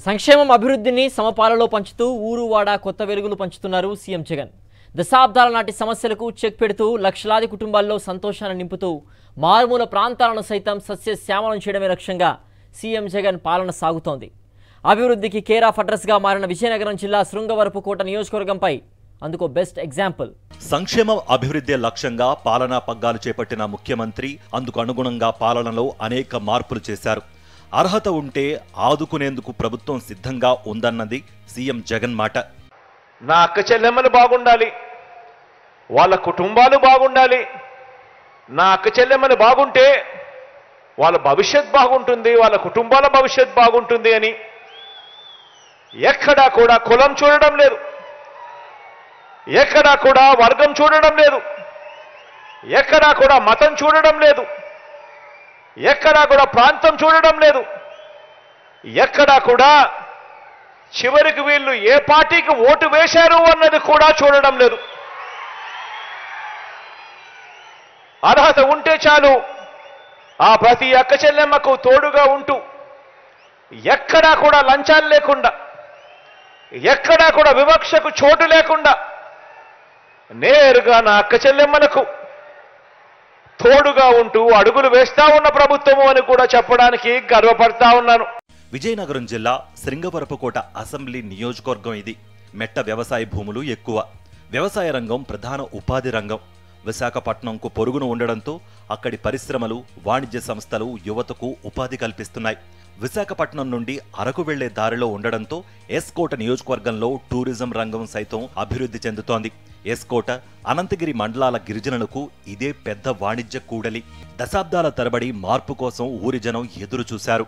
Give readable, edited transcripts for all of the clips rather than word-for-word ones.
సంక్షేమం అభివృద్ధిని సమపాలలో పంచుతూ ఊరువాడ కొత్త వెలుగులు పంచుతున్నారు సీఎం జగన్. దశాబ్దాల నాటి సమస్యలకు చెక్ పెడుతూ లక్షలాది కుటుంబాల్లో సంతోషాన్ని నింపుతూ మారుమూల ప్రాంతాలను సైతం సస్యశ్యామలం చేయడమే లక్ష్యంగా సీఎం జగన్ పాలన సాగుతోంది. అభివృద్ధికి కేర్ ఆఫ్ అడ్రస్గా మారిన విజయనగరం జిల్లా శృంగవరపుకోట నియోజకవర్గంపై అందుకో బెస్ట్ ఎగ్జాంపుల్. సంక్షేమం అభివృద్ధి లక్ష్యంగా పాలనా పగ్గాలు చేపట్టిన ముఖ్యమంత్రి అందుకు అనుగుణంగా పాలనలో అనేక మార్పులు చేశారు. అర్హత ఉంటే ఆదుకునేందుకు ప్రభుత్వం సిద్ధంగా ఉందన్నది సీఎం జగన్ మాట. నా అక్క చెల్లెమ్మలు బాగుండాలి, వాళ్ళ కుటుంబాలు బాగుండాలి. నా అక్క చెల్లెమ్మలు బాగుంటే వాళ్ళ భవిష్యత్ బాగుంటుంది, వాళ్ళ కుటుంబాల భవిష్యత్ బాగుంటుంది అని ఎక్కడా కూడా కులం చూడడం లేదు, ఎక్కడా కూడా వర్గం చూడడం లేదు, ఎక్కడా కూడా మతం చూడడం లేదు, ఎక్కడా కూడా ప్రాంతం చూడడం లేదు, ఎక్కడా కూడా చివరికి వీళ్ళు ఏ పార్టీకి ఓటు వేశారు అన్నది కూడా చూడడం లేదు. అర్హత ఉంటే చాలు ఆ ప్రతి అక్క చెల్లెమ్మకు తోడుగా ఉంటూ ఎక్కడా కూడా లంచాలు లేకుండా, ఎక్కడా కూడా వివక్షకు చోటు లేకుండా నేరుగా నా అక్క చెల్లెమ్మలకు తోడుగా ఉంటూ అడుగులు వేస్తా ఉన్న ప్రభుత్వము అని కూడా చెప్పడానికి గర్వపడతా ఉన్నాను. విజయనగరం జిల్లా శృంగవరపుకోట అసెంబ్లీ నియోజకవర్గం ఇది. మెట్ట వ్యవసాయ భూములు ఎక్కువ. వ్యవసాయ రంగం ప్రధాన ఉపాధి రంగం. విశాఖపట్నంకు పొరుగున ఉండడంతో అక్కడి పరిశ్రమలు, వాణిజ్య సంస్థలు యువతకు ఉపాధి కల్పిస్తున్నాయి. విశాఖపట్నం నుండి అరకు వెళ్లే దారిలో ఉండడంతో ఎస్కోట నియోజకవర్గంలో టూరిజం రంగం సైతం అభివృద్ధి చెందుతోంది. ఎస్కోట, అనంతగిరి మండలాల గిరిజనులకు ఇదే పెద్ద వాణిజ్య కూడలి. దశాబ్దాల తరబడి మార్పు కోసం ఊరి జనం ఎదురు చూశారు.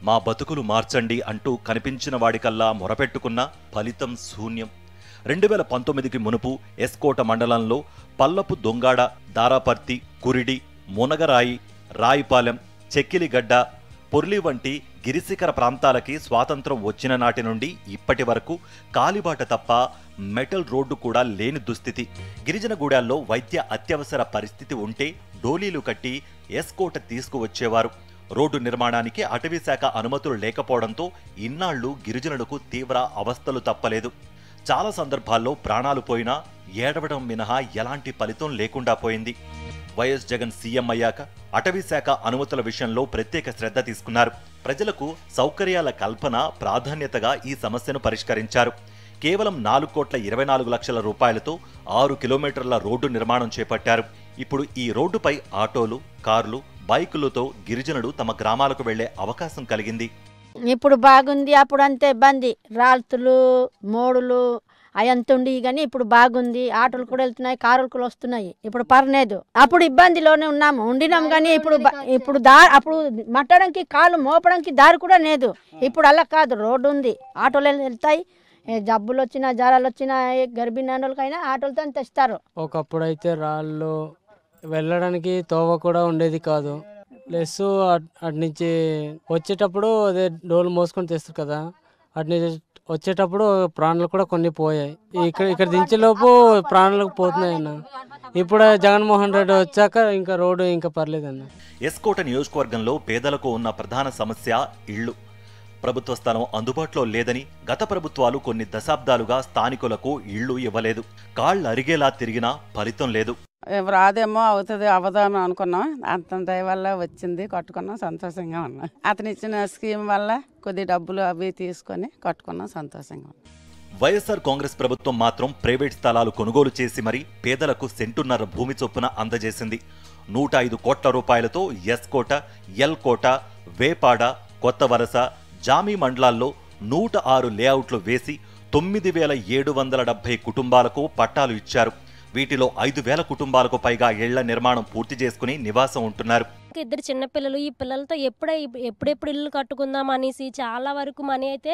మా బతుకులు మార్చండి అంటూ కనిపించిన వాడికల్లా మొరపెట్టుకున్న ఫలితం శూన్యం. 2019కి మునుపు ఎస్కోట మండలంలో పల్లపు దొంగాడ, దారాపర్తి, కురిడి, మునగరాయి, రాయిపాలెం, చెక్కిలిగడ్డ, పొర్లి వంటి గిరిశిఖర ప్రాంతాలకి స్వాతంత్రం వచ్చిన నాటి నుండి ఇప్పటి వరకు కాలిబాట తప్ప మెటల్ రోడ్డు కూడా లేని దుస్థితి. గిరిజన గూడాల్లో వైద్య అత్యవసర పరిస్థితి ఉంటే డోలీలు కట్టి ఎస్కోట తీసుకువచ్చేవారు. రోడ్డు నిర్మాణానికి అటవీశాఖ అనుమతులు లేకపోవడంతో ఇన్నాళ్లు గిరిజనులకు తీవ్ర అవస్థలు తప్పలేదు. చాలా సందర్భాల్లో ప్రాణాలు పోయినా ఏడవడం మినహా ఎలాంటి ఫలితం లేకుండా పోయింది. వైఎస్ జగన్ సీఎం అయ్యాక అటవీశాఖ అనుమతుల విషయంలో ప్రత్యేక శ్రద్ధ తీసుకున్నారు. ప్రజలకు సౌకర్యాల కల్పన ప్రాధాన్యతగా ఈ సమస్యను పరిష్కరించారు. కేవలం 4,24,00,000 రూపాయలతో 6 కిలోమీటర్ల రోడ్డు నిర్మాణం చేపట్టారు. ఇప్పుడు ఈ రోడ్డుపై ఆటోలు, కార్లు, బైకులతో గిరిజనులు తమ గ్రామాలకు వెళ్లే అవకాశం కలిగింది. ఇప్పుడు బాగుంది. అప్పుడు అంతే ఇబ్బంది, రాళ్తులు, మోడులు అయంతుండి, కానీ ఇప్పుడు బాగుంది. ఆటోలు కూడా వెళ్తున్నాయి, కారులు కూడా వస్తున్నాయి. ఇప్పుడు పర్లేదు. అప్పుడు ఇబ్బందిలోనే ఉండినాం కానీ ఇప్పుడు అప్పుడు మట్టడానికి కాలు మోపడానికి దారి కూడా లేదు. ఇప్పుడు అలా కాదు, రోడ్డు ఉంది, ఆటోలు వెళ్తాయి. జబ్బులు వచ్చినా, జ్వరాలు వచ్చినా, గర్భిణీ వాళ్ళకైనా ఆటోలతో తెస్తారు. ఒకప్పుడు అయితే రాళ్ళు వెళ్ళడానికి తోవ కూడా ఉండేది కాదు. ప్లస్ అటు నుంచి వచ్చేటప్పుడు అదే డోలు మోసుకొని తెస్తారు కదా, అటు నుంచి వచ్చేటప్పుడు ప్రాణాలు కూడా కొన్ని పోయాయి. ఇక్కడ దించేలోపు ప్రాణాలకు పోతున్నాయి అన్న. ఇప్పుడు జగన్మోహన్ రెడ్డి వచ్చాక ఇంకా రోడ్డు ఇంకా పర్లేదన్న. ఎస్కోట నియోజకవర్గంలో పేదలకు ఉన్న ప్రధాన సమస్య ఇళ్లు. ప్రభుత్వ స్థలం అందుబాటులో లేదని గత ప్రభుత్వాలు కొన్ని దశాబ్దాలుగా స్థానికులకు ఇళ్లు ఇవ్వలేదు. కాళ్ళు అరిగేలా తిరిగినా ఫలితం లేదు. రాదేమో అవుతుంది అవదామో అనుకున్నాం. అంత దయ వల్ల వచ్చింది, కట్టుకున్నాం, సంతోషంగా ఉన్నాం. అతను ఇచ్చిన స్కీమ్ వల్ల కొద్ది డబ్బులు అవి తీసుకొని కట్టుకున్నాం, సంతోషంగా ఉన్నాం. వైఎస్ఆర్ కాంగ్రెస్ ప్రభుత్వం మాత్రం ప్రైవేట్ స్థలాలు కొనుగోలు చేసి మరీ పేదలకు సెంటున్నర భూమి చొప్పున అందజేసింది. 105 కోట్ల రూపాయలతో ఎస్కోట, ఎల్కోట, వేపాడ, కొత్త వలస, జామీ మండలాల్లో 106 లేఅవుట్లు వేసి 9,770 కుటుంబాలకు పట్టాలు ఇచ్చారు. వీటిలో 5,000 కుటుంబాలకు పైగా ఇళ్ల నిర్మాణం పూర్తి చేసుకుని నివాసం ఉంటున్నారు. ఇద్దరు చిన్నపిల్లలు, ఈ పిల్లలతో ఎప్పుడెప్పుడు ఇల్లు కట్టుకుందాం అనేసి చాలా వరకు మనీ అయితే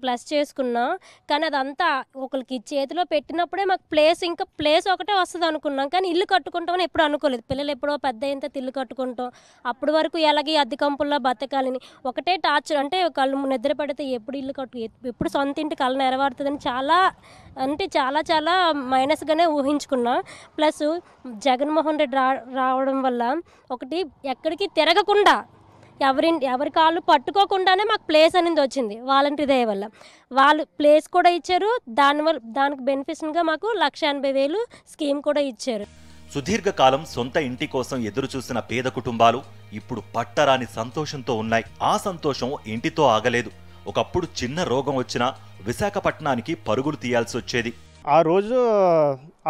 ప్లస్ చేసుకున్నాం. కానీ అదంతా ఒకరికి చేతిలో పెట్టినప్పుడే మాకు ప్లేస్ ఒకటే వస్తుంది అనుకున్నాం. కానీ ఇల్లు కట్టుకుంటామని ఎప్పుడు అనుకోలేదు. పిల్లలు ఎప్పుడో పెద్ద అయిన ఇల్లు కట్టుకుంటాం, అప్పటి వరకు ఎలాగే అద్దె కంపుల్లో బతకాలని ఒకటే టార్చర్. అంటే కళ్ళు నిద్ర పడితే ఎప్పుడు ఇల్లు ఎప్పుడు సొంత ఇంటి కళ నెరవేరుతుందని చాలా మైనస్గానే ఊహించుకున్నాం. ప్లస్ జగన్మోహన్ రెడ్డి రావడం వల్ల ఒకటి ఎక్కడికి తిరగకుండా ఎవరి కాళ్ళు పట్టుకోకుండానే మాకు ప్లేస్ అనేది వచ్చింది వాలంటీర్ దయ వల్ల. వాళ్ళు ప్లేస్ కూడా ఇచ్చారు, దానికి బెనిఫిట్గా మాకు 1,80,000 స్కీమ్ కూడా ఇచ్చారు. సుదీర్ఘకాలం సొంత ఇంటి కోసం ఎదురు చూసిన పేద కుటుంబాలు ఇప్పుడు పట్టరాని సంతోషంతో ఉన్నాయి. ఆ సంతోషం ఇంటితో ఆగలేదు. ఒకప్పుడు చిన్న రోగం వచ్చినా విశాఖపట్నానికి పరుగులు తీయాల్సి వచ్చేది. ఆ రోజు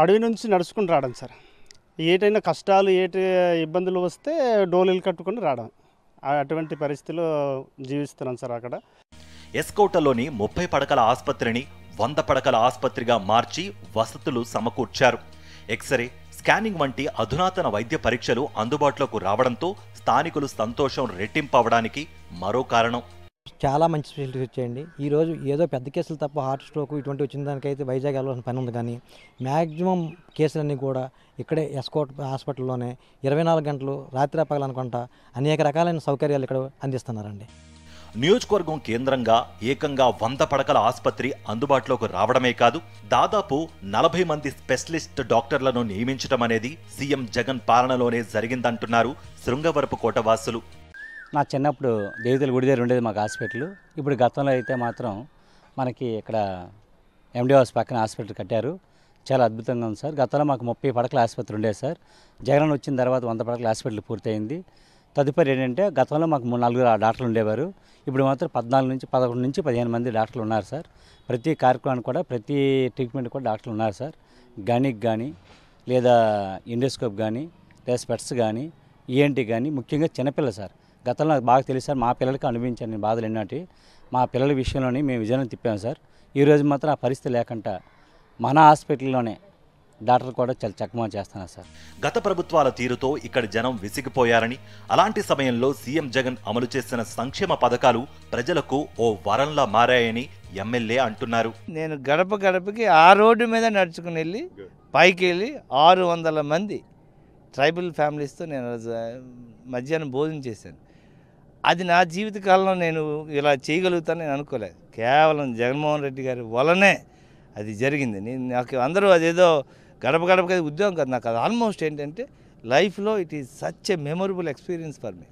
అడవి నుంచి నడుచుకుని రావడం సార్. ఏటైనా కష్టాలు ఇబ్బందులు వస్తే డోలీలు కట్టుకుని రావడం, అటువంటి పరిస్థితుల్లో జీవిస్తున్నాం సార్. అక్కడ ఎస్కోటలోని 30 పడకల ఆసుపత్రిని 100 పడకల ఆసుపత్రిగా మార్చి వసతులు సమకూర్చారు. ఎక్స్రే, స్కానింగ్ వంటి అధునాతన వైద్య పరీక్షలు అందుబాటులోకి రావడంతో స్థానికులు సంతోషం రెట్టింపవడానికి మరో కారణం. చాలా మంచి ఫెసిలిటీస్ వచ్చాయండి. ఈరోజు ఏదో పెద్ద కేసులు తప్ప హార్ట్ స్ట్రోక్ ఇటువంటి వచ్చిన దానికైతే వైజాగ్ వెళ్ళాల్సిన పని ఉంది, కానీ మ్యాక్సిమం కేసులన్నీ కూడా ఇక్కడే ఎస్కోట్ హాస్పిటల్లోనే 24 గంటలు రాత్రి పగలనుకుంటా అనేక రకాలైన సౌకర్యాలు ఇక్కడ అందిస్తున్నారండి. నియోజకవర్గం కేంద్రంగా ఏకంగా 100 పడకల ఆసుపత్రి అందుబాటులోకి రావడమే కాదు, దాదాపు 40 మంది స్పెషలిస్ట్ డాక్టర్లను నియమించడం అనేది సీఎం జగన్ పాలనలోనే జరిగిందంటున్నారు శృంగవరపుకోట వాసులు. నా చిన్నప్పుడు దేవతల గుడి దగ్గర ఉండేది మాకు హాస్పిటల్. ఇప్పుడు గతంలో అయితే మాత్రం మనకి ఇక్కడ ఎండి హౌస్ పక్కన హాస్పిటల్ కట్టారు. చాలా అద్భుతంగా ఉంది సార్. గతంలో మాకు 30 పడకల ఆసుపత్రి ఉండేది సార్. జగన్ వచ్చిన తర్వాత 100 పడకల హాస్పిటల్ పూర్తయింది. తదుపరి ఏంటంటే గతంలో మాకు 3-4 డాక్టర్లు ఉండేవారు. ఇప్పుడు మాత్రం 11 నుంచి 15 మంది డాక్టర్లు ఉన్నారు సార్. ప్రతి కార్యక్రమానికి కూడా ప్రతి ట్రీట్మెంట్ కూడా డాక్టర్లు ఉన్నారు సార్. గణిక్ కానీ లేదా ఎండోస్కోప్ కానీ లేదా స్పెట్స్ కానీ ఈఎన్టీ కానీ ముఖ్యంగా చిన్నపిల్ల సార్. గతంలో నాకు బాగా తెలుసు సార్. మా పిల్లలకి అనుభవించాను నేను బాధలు ఎన్నటి. మా పిల్లల విషయంలోనే మేము విజయం తిప్పాము సార్. ఈరోజు మాత్రం ఆ పరిస్థితి లేకుండా మన హాస్పిటల్లోనే డాక్టర్లు కూడా చాలా చక్కగా చేస్తున్నారు సార్. గత ప్రభుత్వాల తీరుతో ఇక్కడ జనం విసిగిపోయారని, అలాంటి సమయంలో సీఎం జగన్ అమలు చేసిన సంక్షేమ పథకాలు ప్రజలకు ఓ వరంలా మారాయని ఎమ్మెల్యే అంటున్నారు. నేను గడప గడపకి ఆ రోడ్డు మీద నడుచుకుని వెళ్ళి పైకి వెళ్ళి 600 మంది ట్రైబల్ ఫ్యామిలీస్తో నేను మధ్యాహ్నం భోజనం చేశాను. అది నా జీవితకాలంలో నేను ఇలా చేయగలుగుతాను నేను అనుకోలేదు. కేవలం జగన్మోహన్ రెడ్డి గారి వలనే అది జరిగింది. నాకు అందరూ అదేదో గడప గడపకి ఉద్యోగం కాదు, నాకు అది ఆల్మోస్ట్ ఏంటంటే లైఫ్లో it is such a memorable experience for me.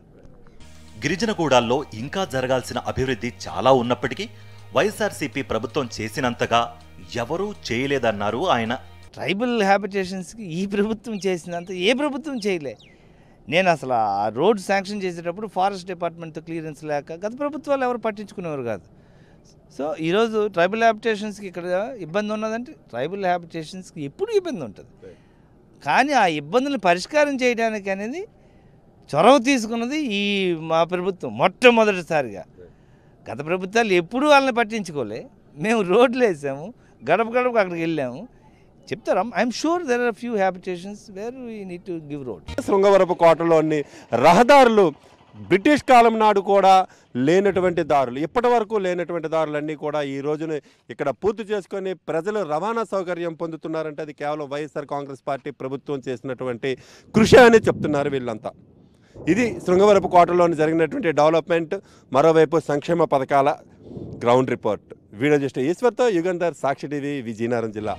గిరిజనగూడాల్లో ఇంకా జరగాల్సిన అభివృద్ధి చాలా ఉన్నప్పటికీ వైఎస్ఆర్సీపీ ప్రభుత్వం చేసినంతగా ఎవరూ చేయలేదన్నారు ఆయన. ట్రైబల్ హ్యాబిటేషన్స్కి ఈ ప్రభుత్వం చేసినంత ఏ ప్రభుత్వం చేయలే. నేను అసలు ఆ రోడ్ శాంక్షన్ చేసేటప్పుడు ఫారెస్ట్ డిపార్ట్మెంట్తో క్లియరెన్స్ లేక గత ప్రభుత్వాలు ఎవరు పట్టించుకునేవారు కాదు. సో ఈరోజు ట్రైబల్ హ్యాబిటేషన్స్కి ఇక్కడ ఇబ్బంది ఉన్నదంటే ట్రైబల్ హ్యాబిటేషన్స్కి ఎప్పుడు ఇబ్బంది ఉంటుంది, కానీ ఆ ఇబ్బందులను పరిష్కారం చేయడానికి అనేది చొరవ తీసుకున్నది ఈ మా ప్రభుత్వం మొట్టమొదటిసారిగా. గత ప్రభుత్వాలు ఎప్పుడూ వాళ్ళని పట్టించుకోలే. మేము రోడ్లు వేసాము, గడప గడపకు అక్కడికి వెళ్ళాము. చెప్తారా? I'm sure there are few habitations where we need to give road. శృంగవరపుకోటలోని రహదారులు బ్రిటిష్ కాలం నాడు కూడా లేనటువంటి దారులు, ఇప్పటి వరకు లేనటువంటి దారులన్నీ కూడా ఈ రోజున ఇక్కడ పూర్తి చేసుకొని ప్రజలు రవాణా సౌకర్యం పొందుతున్నారంటే అది కేవలం వైఎస్ఆర్ కాంగ్రెస్ పార్టీ ప్రభుత్వం చేసినటువంటి కృషి అని చెప్తున్నారు వీళ్ళంతా. ఇది శృంగవరపుకోటలోని జరిగినటువంటి డెవలప్మెంట్, మరోవైపు సంక్షేమ పథకాల గ్రౌండ్ రిపోర్ట్. వీడియో జస్ట్ ఈశ్వర్తో యుగంధర్, సాక్షి టీవీ, విజయనగరం జిల్లా.